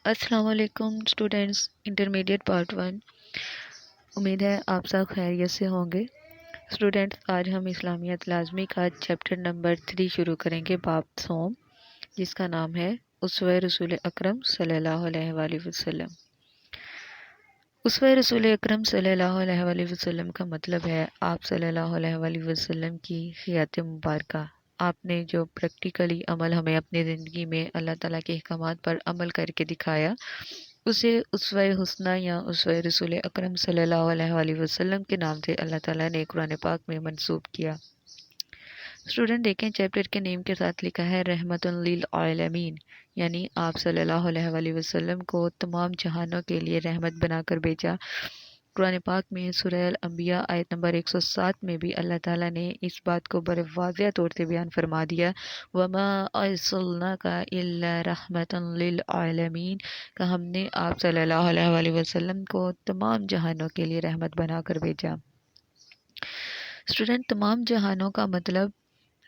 السلام علیکم students, intermediate part 1۔ امید ہے آپ سب خیریت سے ہوں گے۔ اسٹوڈینٹس، آج ہم اسلامیات لازمی کا چیپٹر نمبر 3 شروع کریں گے، باب صوم، جس کا نام ہے اسوہ رسول اکرم صلی اللہ علیہ وآلہ وسلم۔ اسوہ رسول اکرم صلی اللہ علیہ وآلہ وسلم کا مطلب ہے آپ صلی اللہ علیہ وآلہ وسلم کی حیات مبارکہ۔ آپ نے جو پریکٹیکلی عمل ہمیں اپنی زندگی میں اللہ تعالیٰ کے احکامات پر عمل کر کے دکھایا، اسے اسوہ حسنہ یا اسوہ رسول اکرم صلی اللہ علیہ وآلہ وسلم کے نام سے اللہ تعالیٰ نے قرآن پاک میں منسوب کیا۔ اسٹوڈنٹ دیکھیں، چیپٹر کے نیم کے ساتھ لکھا ہے رحمت للعالمین، یعنی آپ صلی اللہ علیہ وآلہ وسلم کو تمام جہانوں کے لیے رحمت بنا کر بھیجا۔ قرآن پاک میں سورہ الانبیاء آیت نمبر 107 میں بھی اللہ تعالیٰ نے اس بات کو بڑے واضح طور سے بیان فرما دیا، وَمَا أَرْسَلْنَاكَ إِلَّا رَحْمَةً لِلْعَالَمِينَ، کہ ہم نے آپ صلی اللہ علیہ وآلہ وسلم کو تمام جہانوں کے لیے رحمت بنا کر بھیجا۔ اسٹوڈنٹ، تمام جہانوں کا مطلب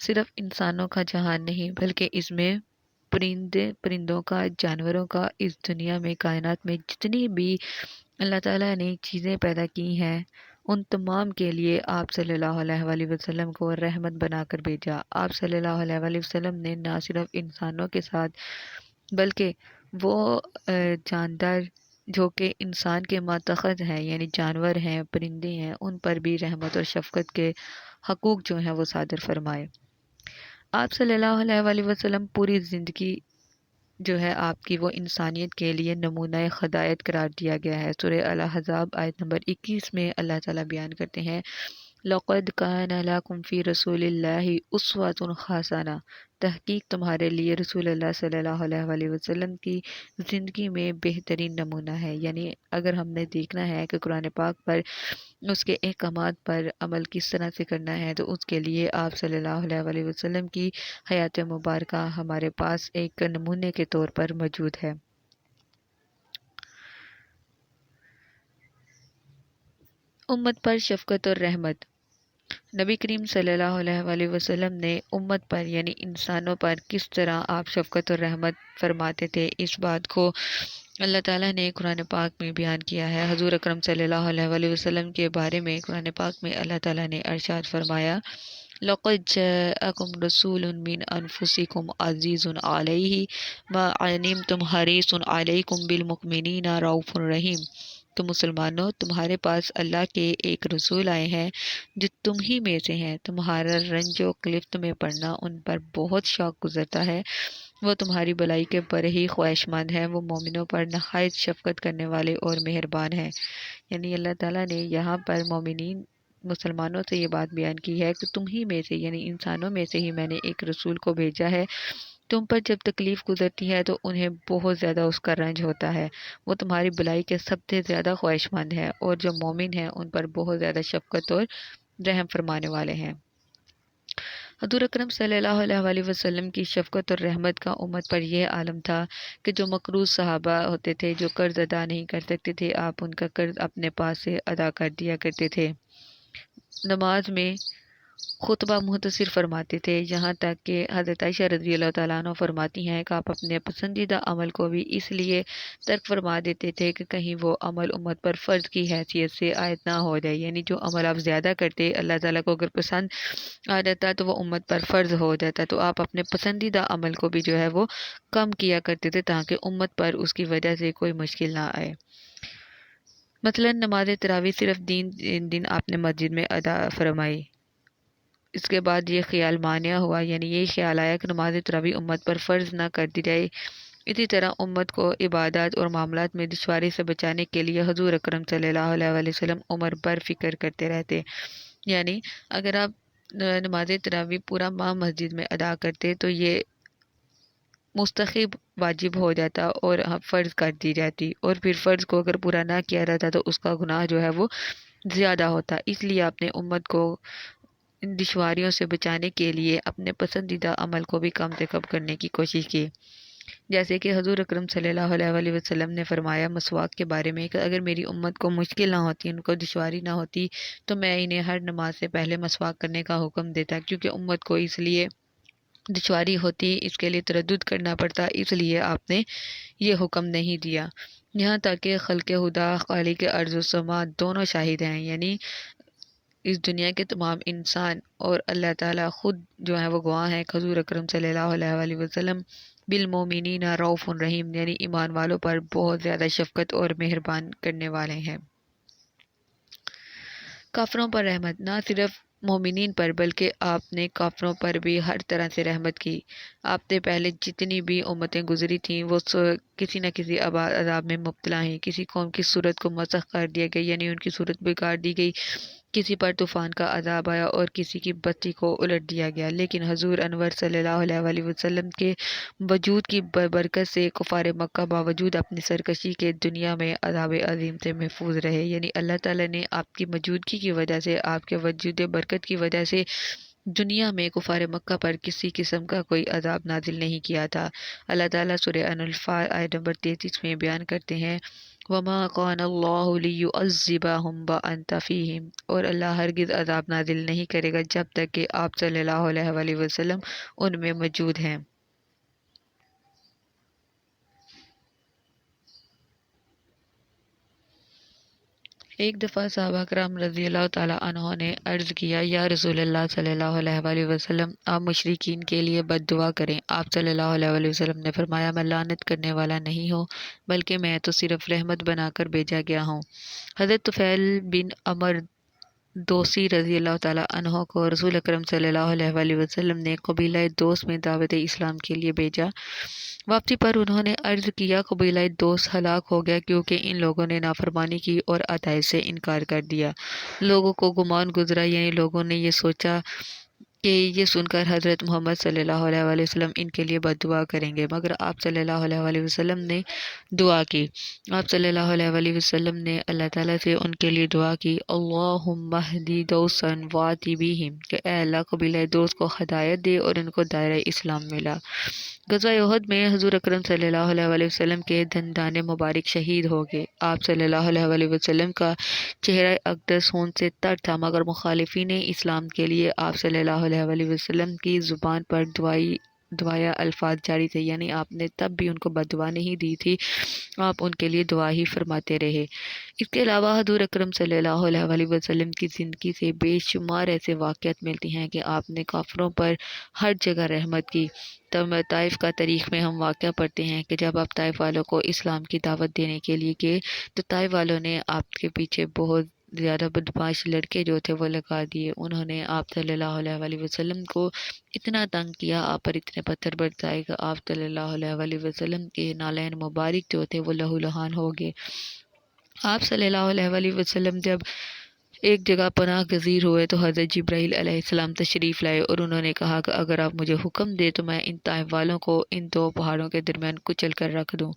صرف انسانوں کا جہان نہیں، بلکہ اس میں پرندوں کا، جانوروں کا، اس دنیا میں، کائنات میں جتنی بھی اللہ تعالیٰ نے چیزیں پیدا کی ہیں، ان تمام کے لیے آپ صلی اللہ علیہ وآلہ وسلم کو رحمت بنا کر بھیجا۔ آپ صلی اللہ علیہ وآلہ وسلم نے نہ صرف انسانوں کے ساتھ بلکہ وہ جاندار جو کہ انسان کے ماتحت ہیں، یعنی جانور ہیں، پرندے ہیں، ان پر بھی رحمت اور شفقت کے حقوق جو ہیں وہ صادر فرمائے۔ آپ صلی اللہ علیہ وآلہ وسلم پوری زندگی جو ہے آپ کی وہ انسانیت کے لیے نمونہ خدایت قرار دیا گیا ہے۔ سورہ الاحزاب آیت نمبر 21 میں اللہ تعالیٰ بیان کرتے ہیں، لَقَدْ كَانَ لَكُمْ فِي رَسُولِ اللَّهِ أُسْوَةٌ حَسَنَةٌ، تحقیق تمہارے لیے رسول اللہ صلی اللہ علیہ وآلہ وسلم کی زندگی میں بہترین نمونہ ہے۔ یعنی اگر ہم نے دیکھنا ہے کہ قرآن پاک پر، اس کے احکامات پر عمل کس طرح سے کرنا ہے، تو اس کے لیے آپ صلی اللہ علیہ وآلہ وسلم کی حیات مبارکہ ہمارے پاس ایک نمونے کے طور پر موجود ہے۔ امت پر شفقت اور رحمت۔ نبی کریم صلی اللہ علیہ وآلہ وسلم نے امت پر یعنی انسانوں پر کس طرح آپ شفقت اور رحمت فرماتے تھے، اس بات کو اللہ تعالیٰ نے قرآن پاک میں بیان کیا ہے۔ حضور اکرم صلی اللہ علیہ وآلہ وسلم کے بارے میں قرآن پاک میں اللہ تعالیٰ نے ارشاد فرمایا، لَقَدْ جَاءَكُمْ رَسُولٌ مِّنْ أَنفُسِكُمْ عَزِيزٌ عَلَيْهِ مَا عَنِتُّمْ حَرِيصٌ عَلَيْكُمْ بِالْمُؤْمِنِينَ رَءُوفٌ رَحِيمٌ۔ تو مسلمانوں، تمہارے پاس اللہ کے ایک رسول آئے ہیں جو تم ہی میں سے ہیں، تمہارا رنج و کلفت میں پڑنا ان پر بہت شوق گزرتا ہے، وہ تمہاری بھلائی کے بڑے ہی خواہش مند ہیں، وہ مومنوں پر نہایت شفقت کرنے والے اور مہربان ہیں۔ یعنی اللہ تعالیٰ نے یہاں پر مومنین مسلمانوں سے یہ بات بیان کی ہے کہ تم ہی میں سے یعنی انسانوں میں سے ہی میں نے ایک رسول کو بھیجا ہے، تم پر جب تکلیف گزرتی ہے تو انہیں بہت زیادہ اس کا رنج ہوتا ہے، وہ تمہاری بھلائی کے سب سے زیادہ خواہش مند ہے، اور جو مومن ہیں ان پر بہت زیادہ شفقت اور رحم فرمانے والے ہیں۔ حضور اکرم صلی اللہ علیہ وآلہ وسلم کی شفقت اور رحمت کا امت پر یہ عالم تھا کہ جو مقروض صحابہ ہوتے تھے، جو قرض ادا نہیں کر سکتے تھے، آپ ان کا قرض اپنے پاس سے ادا کر دیا کرتے تھے۔ نماز میں خطبہ مختصر فرماتے تھے، یہاں تک کہ حضرت عائشہ رضی اللہ تعالیٰ عنہ فرماتی ہیں کہ آپ اپنے پسندیدہ عمل کو بھی اس لیے ترک فرما دیتے تھے کہ کہیں وہ عمل امت پر فرض کی حیثیت سے عائد نہ ہو جائے، یعنی جو عمل آپ زیادہ کرتے اللہ تعالیٰ کو اگر پسند آ جاتا تو وہ امت پر فرض ہو جاتا، تو آپ اپنے پسندیدہ عمل کو بھی جو ہے وہ کم کیا کرتے تھے تاکہ امت پر اس کی وجہ سے کوئی مشکل نہ آئے۔ مثلا نماز تراویح صرف دن آپ نے مسجد میں ادا فرمائی، اس کے بعد یہ خیال مانع ہوا، یعنی یہ خیال آیا کہ نماز تراویح امت پر فرض نہ کر دی جائے۔ اسی طرح امت کو عبادات اور معاملات میں دشواری سے بچانے کے لیے حضور اکرم صلی اللہ علیہ وآلہ وسلم عمر بھر فکر کرتے رہتے، یعنی اگر آپ نماز تراویح پورا ماہ مسجد میں ادا کرتے تو یہ مستحب واجب ہو جاتا اور فرض کر دی جاتی، اور پھر فرض کو اگر پورا نہ کیا جاتا تو اس کا گناہ جو ہے وہ زیادہ ہوتا۔ اس لیے آپ نے امت کو ان دشواریوں سے بچانے کے لیے اپنے پسندیدہ عمل کو بھی کم سے کم کرنے کی کوشش کی، جیسے کہ حضور اکرم صلی اللہ علیہ وآلہ وسلم نے فرمایا مسواک کے بارے میں کہ اگر میری امت کو مشکل نہ ہوتی، ان کو دشواری نہ ہوتی، تو میں انہیں ہر نماز سے پہلے مسواک کرنے کا حکم دیتا، کیونکہ امت کو اس لیے دشواری ہوتی، اس کے لیے تردد کرنا پڑتا، اس لیے آپ نے یہ حکم نہیں دیا۔ یہاں تک کہ خلق خدا، خالق ارض و سما دونوں شاہد ہیں، یعنی اس دنیا کے تمام انسان اور اللہ تعالیٰ خود جو ہیں وہ گواہ ہیں۔ حضور اکرم صلی اللہ علیہ وآلہ وسلم بالمومنین رؤوف رحیم، یعنی ایمان والوں پر بہت زیادہ شفقت اور مہربان کرنے والے ہیں۔ کافروں پر رحمت، نہ صرف مومنین پر بلکہ آپ نے کافروں پر بھی ہر طرح سے رحمت کی۔ آپ سے پہلے جتنی بھی امتیں گزری تھیں وہ کسی نہ کسی عذاب میں مبتلا ہیں۔ کسی قوم کی صورت کو مسخ کر دیا گیا، یعنی ان کی صورت بگاڑ دی گئی، کسی پر طوفان کا عذاب آیا اور کسی کی بستی کو الٹ دیا گیا، لیکن حضور انور صلی اللہ علیہ وآلہ وسلم کے وجود کی برکت سے کفار مکہ باوجود اپنی سرکشی کے دنیا میں عذاب عظیم سے محفوظ رہے، یعنی اللہ تعالیٰ نے آپ کی موجودگی کی وجہ سے، آپ کے وجود برکت کی وجہ سے دنیا میں کفار مکہ پر کسی قسم کا کوئی عذاب نازل نہیں کیا تھا۔ اللہ تعالیٰ سورہ انفال آیت نمبر 33 میں بیان کرتے ہیں وَمَا كَانَ اللَّهُ لِيُعَذِّبَهُمْ وَأَنْتَ فِيهِمْ، اور اللہ ہرگز عذاب نازل نہیں کرے گا جب تک کہ آپ صلی اللہ علیہ وآلہ وسلم ان میں موجود ہیں۔ ایک دفعہ صحابہ کرام رضی اللہ تعالیٰ عنہ نے عرض کیا، یا رسول اللہ صلی اللہ علیہ وآلہ وسلم، آپ مشرکین کے لیے بد دعا کریں۔ آپ صلی اللہ علیہ وآلہ وسلم نے فرمایا، میں لعنت کرنے والا نہیں ہوں، بلکہ میں تو صرف رحمت بنا کر بھیجا گیا ہوں۔ حضرت طفیل بن عمر دوسی رضی اللہ تعالیٰ عنہ کو رسول اکرم صلی اللہ علیہ وآلہ وسلم نے قبیلہ دوس میں دعوت اسلام کے لیے بھیجا۔ واپسی پر انہوں نے عرض کیا، قبیلہ دوس ہلاک ہو گیا کیونکہ ان لوگوں نے نافرمانی کی اور عطائے سے انکار کر دیا۔ لوگوں کو گمان گزرا، یعنی لوگوں نے یہ سوچا کہ یہ سن کر حضرت محمد صلی اللہ علیہ وآلہ وسلم ان کے لیے بد دعا کریں گے، مگر آپ صلی اللہ علیہ وآلہ وسلم نے دعا کی۔ آپ صلی اللہ علیہ وآلہ وسلم نے اللہ تعالیٰ سے ان کے لیے دعا کی، اللہم اہدی دوسا واتی بیہم، کہ اے اللہ قبیلہ دوس کو ہدایت دے اور ان کو دائرہ اسلام ملا۔ غزوہ احد میں حضور اکرم صلی اللہ علیہ وآلہ وسلم کے دندان مبارک شہید ہو گئے۔ آپ صلی اللہ علیہ وآلہ وسلم کا چہرہ اقدس خون سے تر تھا، مگر مخالفین اسلام کے لیے آپ صلی اللہ علیہ وآلہ وسلم کی زبان پر دعائیا الفاظ جاری تھے، یعنی آپ نے تب بھی ان کو بد دعا نہیں دی تھی، آپ ان کے لیے دعا ہی فرماتے رہے۔ اس کے علاوہ حضور اکرم صلی اللہ علیہ وآلہ وسلم کی زندگی سے بے شمار ایسے واقعات ملتی ہیں کہ آپ نے کافروں پر ہر جگہ رحمت کی۔ تب طائف کا تاریخ میں ہم واقعہ پڑھتے ہیں کہ جب آپ طائف والوں کو اسلام کی دعوت دینے کے لیے گئے تو طائف والوں نے آپ کے پیچھے بہت زیادہ بدمعاش لڑکے جو تھے وہ لگا دیے۔ انہوں نے آپ صلی اللہ علیہ وآلہ وسلم کو اتنا تنگ کیا، آپ پر اتنے پتھر برسائے کہ آپ صلی اللہ علیہ وآلہ وسلم کے نالین مبارک جو تھے وہ لہو لہان ہو گئے۔ آپ صلی اللہ علیہ وآلہ وسلم جب ایک جگہ پناہ گزیر ہوئے تو حضرت جبرائیل علیہ السلام تشریف لائے اور انہوں نے کہا کہ اگر آپ مجھے حکم دے تو میں ان طائف والوں کو ان دو پہاڑوں کے درمیان کچل کر رکھ دوں۔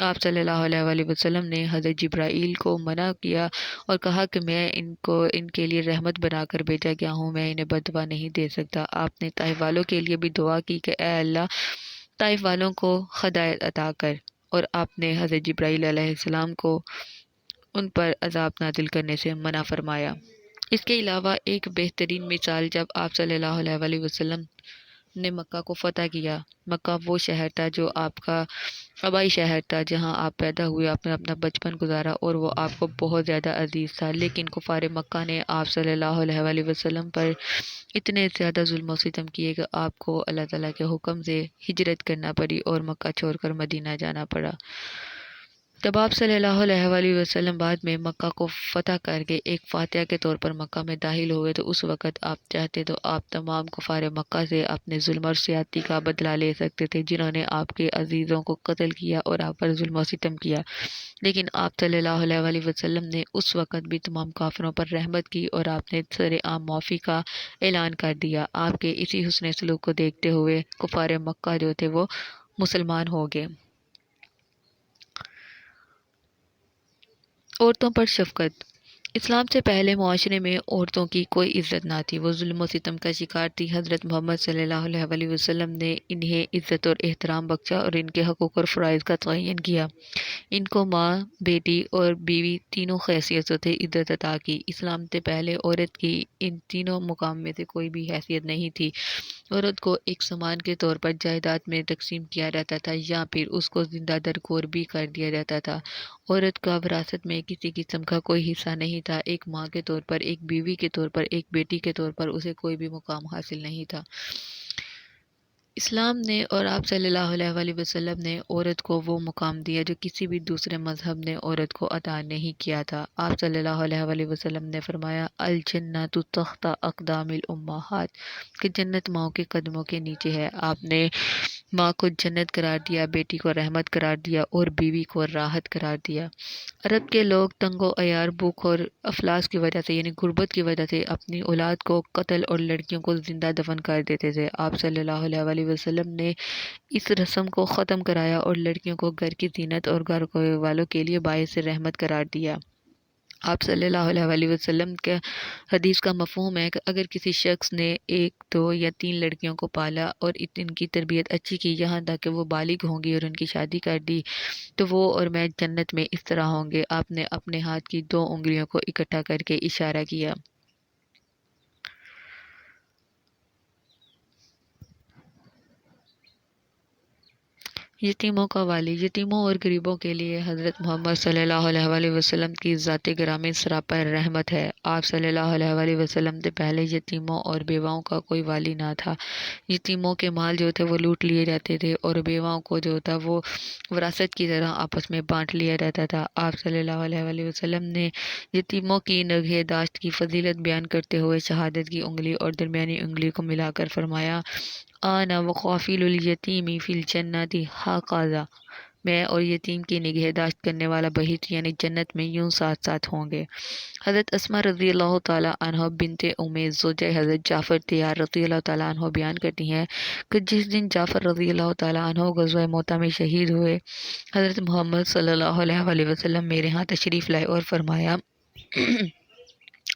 آپ صلی اللہ علیہ وآلہ وسلم نے حضرت جبرائیل کو منع کیا اور کہا کہ میں ان کے لیے رحمت بنا کر بھیجا گیا ہوں، میں انہیں بد دعا نہیں دے سکتا۔ آپ نے طائف والوں کے لیے بھی دعا کی کہ اے اللہ طائف والوں کو ہدایت عطا کر، اور آپ نے حضرت جبرائیل علیہ السلام کو ان پر عذاب نازل کرنے سے منع فرمایا۔ اس کے علاوہ ایک بہترین مثال جب آپ صلی اللہ علیہ وآلہ وسلم نے مکہ کو فتح کیا۔ مکہ وہ شہر تھا جو آپ کا آبائی شہر تھا، جہاں آپ پیدا ہوئے، آپ نے اپنا بچپن گزارا اور وہ آپ کو بہت زیادہ عزیز تھا، لیکن کفار مکہ نے آپ صلی اللہ علیہ وآلہ وسلم پر اتنے زیادہ ظلم و ستم کیے کہ آپ کو اللہ تعالیٰ کے حکم سے ہجرت کرنا پڑی اور مکہ چھوڑ کر مدینہ جانا پڑا۔ تب آپ صلی اللہ علیہ وآلہ وسلم بعد میں مکہ کو فتح کر کے ایک فاتح کے طور پر مکہ میں داخل ہوئے تو اس وقت آپ چاہتے تو آپ تمام کفار مکہ سے اپنے ظلم اور زیادتی کا بدلہ لے سکتے تھے، جنہوں نے آپ کے عزیزوں کو قتل کیا اور آپ پر ظلم و ستم کیا، لیکن آپ صلی اللہ علیہ وآلہ وسلم نے اس وقت بھی تمام کافروں پر رحمت کی اور آپ نے سر عام معافی کا اعلان کر دیا۔ آپ کے اسی حسن سلوک کو دیکھتے ہوئے کفار مکہ جو تھے وہ مسلمان ہو گئے۔ عورتوں پر شفقت۔ اسلام سے پہلے معاشرے میں عورتوں کی کوئی عزت نہ تھی، وہ ظلم و ستم کا شکار تھی۔ حضرت محمد صلی اللہ علیہ وآلہ وسلم نے انہیں عزت اور احترام بخشا اور ان کے حقوق اور فرائض کا تعین کیا۔ ان کو ماں، بیٹی اور بیوی تینوں حیثیتوں سے عزت عطا کی۔ اسلام سے پہلے عورت کی ان تینوں مقام میں سے کوئی بھی حیثیت نہیں تھی۔ عورت کو ایک سامان کے طور پر جائیداد میں تقسیم کیا جاتا تھا یا پھر اس کو زندہ درگور بھی کر دیا جاتا تھا۔ عورت کا وراثت میں کسی قسم کا کوئی حصہ نہیں تھا۔ ایک ماں کے طور پر، ایک بیوی کے طور پر، ایک بیٹی کے طور پر اسے کوئی بھی مقام حاصل نہیں تھا۔ اسلام نے اور آپ صلی اللہ علیہ وآلہ وسلم نے عورت کو وہ مقام دیا جو کسی بھی دوسرے مذہب نے عورت کو عطا نہیں کیا تھا۔ آپ صلی اللہ علیہ وآلہ وسلم نے فرمایا الجنۃ تحت اقدام الامہات کہ جنت ماؤں کے قدموں کے نیچے ہے۔ آپ نے ماں کو جنت قرار دیا، بیٹی کو رحمت قرار دیا اور بیوی کو راحت قرار دیا۔ عرب کے لوگ تنگ و عیار، بھوک اور افلاس کی وجہ سے یعنی غربت کی وجہ سے اپنی اولاد کو قتل اور لڑکیوں کو زندہ دفن کر دیتے تھے۔ آپ صلی اللہ علیہ وآلہ وسلم نے اس رسم کو ختم کرایا اور لڑکیوں کو گھر کی زینت اور گھر والوں کے لیے باعث رحمت قرار دیا۔ آپ صلی اللہ علیہ وآلہ وسلم کے حدیث کا مفہوم ہے کہ اگر کسی شخص نے 1، 2 یا 3 لڑکیوں کو پالا اور ان کی تربیت اچھی کی یہاں تک کہ وہ بالغ ہوں گی اور ان کی شادی کر دی تو وہ اور میں جنت میں اس طرح ہوں گے۔ آپ نے اپنے ہاتھ کی 2 انگلیوں کو اکٹھا کر کے اشارہ کیا۔ یتیموں کا والی، یتیموں اور غریبوں کے لیے حضرت محمد صلی اللہ علیہ وآلہ وسلم کی ذات گرامی سراپا رحمت ہے۔ آپ صلی اللہ علیہ وآلہ وسلم سے پہلے یتیموں اور بیواؤں کا کوئی والی نہ تھا۔ یتیموں کے مال جو تھے وہ لوٹ لیے جاتے تھے اور بیواؤں کو جو تھا وہ وراثت کی طرح آپس میں بانٹ لیا جاتا تھا۔ آپ صلی اللہ علیہ وآلہ وسلم نے یتیموں کی نگہداشت کی فضیلت بیان کرتے ہوئے شہادت کی انگلی اور درمیانی انگلی کو ملا کر فرمایا انا وقافل الیتیم فی الجنۃ ھکذا، میں اور یتیم کی نگہداشت کرنے والا بہشت یعنی جنت میں یوں ساتھ ساتھ ہوں گے۔ حضرت اسماء رضی اللہ تعالیٰ عنہ بنت زوجہ حضرت جعفر تیار رضی اللہ تعالیٰ عنہ بیان کرتی ہیں کہ جس دن جعفر رضی اللہ تعالیٰ عنہ غزوہ موتہ میں شہید ہوئے، حضرت محمد صلی اللہ علیہ وآلہ وسلم میرے ہاں تشریف لائے اور فرمایا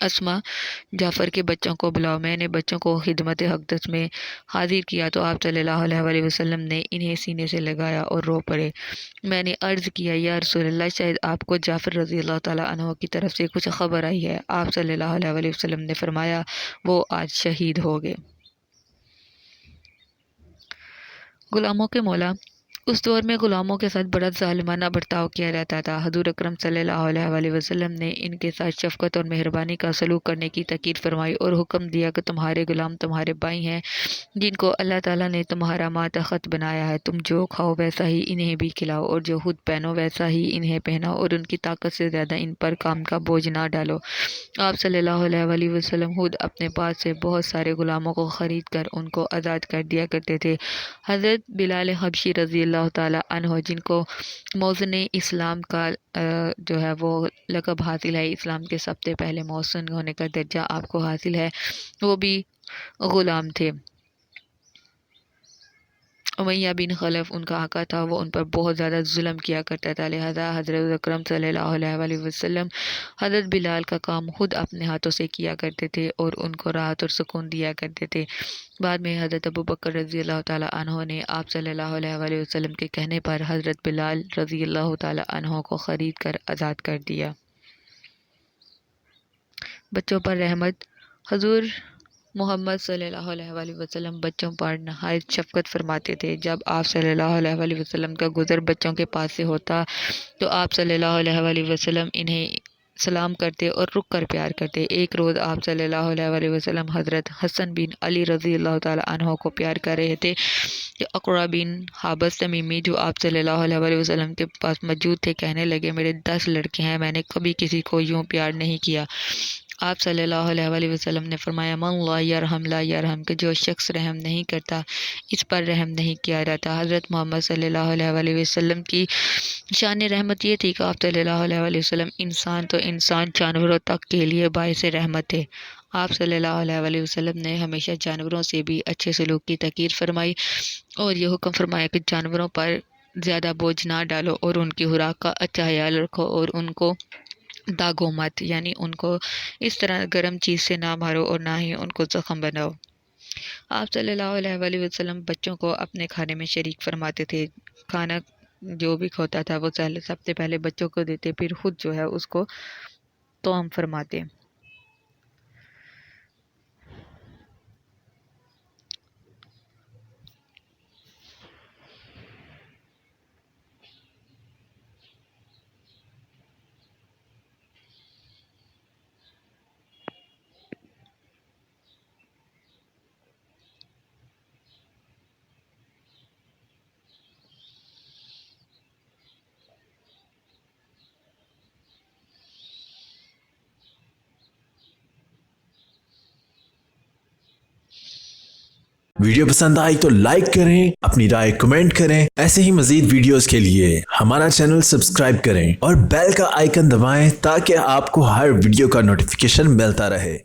اسماء، جعفر کے بچوں کو بلاؤ۔ میں نے بچوں کو خدمت اقدس میں حاضر کیا تو آپ صلی اللہ علیہ وآلہ وسلم نے انہیں سینے سے لگایا اور رو پڑے۔ میں نے عرض کیا یا رسول اللہ، شاید آپ کو جعفر رضی اللہ تعالیٰ عنہ کی طرف سے کچھ خبر آئی ہے۔ آپ صلی اللہ علیہ وآلہ وسلم نے فرمایا وہ آج شہید ہو گئے۔ غلاموں کے مولا، اس دور میں غلاموں کے ساتھ بڑا ظالمانہ برتاؤ کیا جاتا تھا۔ حضور اکرم صلی اللہ علیہ وآلہ وسلم نے ان کے ساتھ شفقت اور مہربانی کا سلوک کرنے کی تاکید فرمائی اور حکم دیا کہ تمہارے غلام تمہارے بھائی ہیں جن کو اللہ تعالیٰ نے تمہارا ماتحت بنایا ہے۔ تم جو کھاؤ ویسا ہی انہیں بھی کھلاؤ اور جو خود پہنو ویسا ہی انہیں پہناؤ اور ان کی طاقت سے زیادہ ان پر کام کا بوجھ نہ ڈالو۔ آپ صلی اللہ علیہ وآلہ وسلم خود اپنے پاس سے بہت سارے غلاموں کو خرید کر ان کو آزاد کر دیا کرتے تھے۔ حضرت بلال حبشی رضی اللہ تعالیٰ عنہ جن کو موزن اسلام کا جو ہے وہ لقب حاصل ہے، اسلام کے سب سے پہلے محسن ہونے کا درجہ آپ کو حاصل ہے، وہ بھی غلام تھے۔ امیہ بن خلف ان کا آقا تھا، وہ ان پر بہت زیادہ ظلم کیا کرتا تھا، لہذا حضرت اکرم صلی اللہ علیہ وآلہ وسلم حضرت بلال کا کام خود اپنے ہاتھوں سے کیا کرتے تھے اور ان کو راحت اور سکون دیا کرتے تھے۔ بعد میں حضرت ابوبکر رضی اللہ تعالیٰ عنہ نے آپ صلی اللہ علیہ وآلہ وسلم کے کہنے پر حضرت بلال رضی اللہ تعالیٰ عنہ کو خرید کر آزاد کر دیا۔ بچوں پر رحمت، حضور محمد صلی اللہ علیہ وآلہ وسلم بچوں پر نہایت شفقت فرماتے تھے۔ جب آپ صلی اللہ علیہ وآلہ وسلم کا گزر بچوں کے پاس سے ہوتا تو آپ صلی اللہ علیہ وآلہ وسلم انہیں سلام کرتے اور رک کر پیار کرتے۔ ایک روز آپ صلی اللہ علیہ وآلہ وسلم حضرت حسن بن علی رضی اللہ تعالیٰ عنہ کو پیار کر رہے تھے کہ اقرا بن حابس تمیمی جو آپ صلی اللہ علیہ وآلہ وسلم کے پاس موجود تھے کہنے لگے میرے 10 لڑکے ہیں، میں نے کبھی کسی کو یوں پیار نہیں کیا۔ آپ صلی اللہ علیہ وآلہ وسلم نے فرمایا من لا یرحم لا یرحم کہ جو شخص رحم نہیں کرتا اس پر رحم نہیں کیا جاتا۔ حضرت محمد صلی اللہ علیہ وآلہ وسلم کی شان رحمت یہ تھی کہ آپ صلی اللہ علیہ وآلہ وسلم انسان تو انسان جانوروں تک کے لیے باعث رحمت تھے۔ آپ صلی اللہ علیہ وآلہ وسلم نے ہمیشہ جانوروں سے بھی اچھے سلوک کی تاکید فرمائی اور یہ حکم فرمایا کہ جانوروں پر زیادہ بوجھ نہ ڈالو اور ان کی خوراک کا اچھا خیال رکھو اور ان کو داغو مت، یعنی ان کو اس طرح گرم چیز سے نہ مارو اور نہ ہی ان کو زخم بناؤ۔ آپ صلی اللہ علیہ وآلہ وسلم بچوں کو اپنے کھانے میں شریک فرماتے تھے۔ کھانا جو بھی کھوتا تھا وہ سب سے پہلے بچوں کو دیتے، پھر خود جو ہے اس کو توام فرماتے۔ ویڈیو پسند آئی تو لائک کریں، اپنی رائے کمنٹ کریں۔ ایسے ہی مزید ویڈیوز کے لیے ہمارا چینل سبسکرائب کریں اور بیل کا آئیکن دبائیں تاکہ آپ کو ہر ویڈیو کا نوٹیفیکیشن ملتا رہے۔